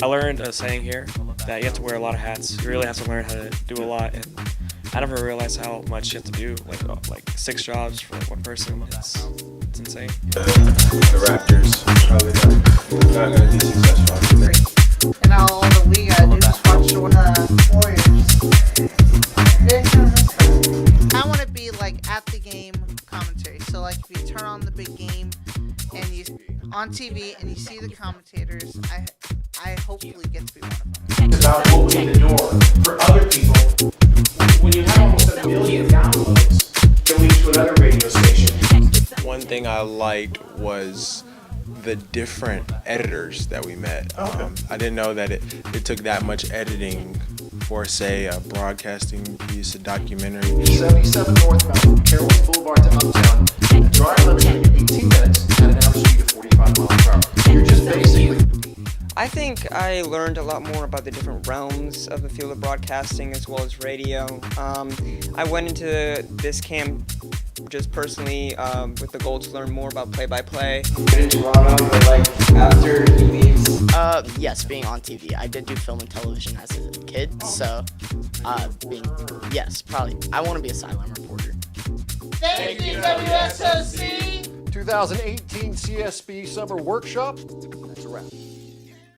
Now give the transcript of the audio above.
I learned a saying here that you have to wear a lot of hats. You really have to learn how to do a lot, and I never realized how much you have to do. Like 6 jobs for like one person. It's insane. The Raptors probably not going to be successful. And now all that we gotta do is watch the Warriors. I want to be like at the game commentary. So like if you turn on the big game and you on TV and you see the commentators, I hopefully get to be one of them. It's about opening the door for other people. When you have almost 1 million downloads, going to another radio station. One thing I liked was the different editors that we met. I didn't know that it took that much editing for, say, a broadcasting piece, a documentary. 77 northbound from Carroll's Boulevard to Uptown. The drive limit is 18 minutes at an average speed of 45 miles per hour. You're just basically... I think I learned a lot more about the different realms of the field of broadcasting as well as radio. I went into this camp just personally with the goal to learn more about play-by-play. In Toronto, but like after he leaves? Yes, being on TV. I did do film and television as a kid, so yes, probably. I want to be a sideline reporter. Thank you, WSOC! 2018 CSB Summer Workshop. That's a wrap.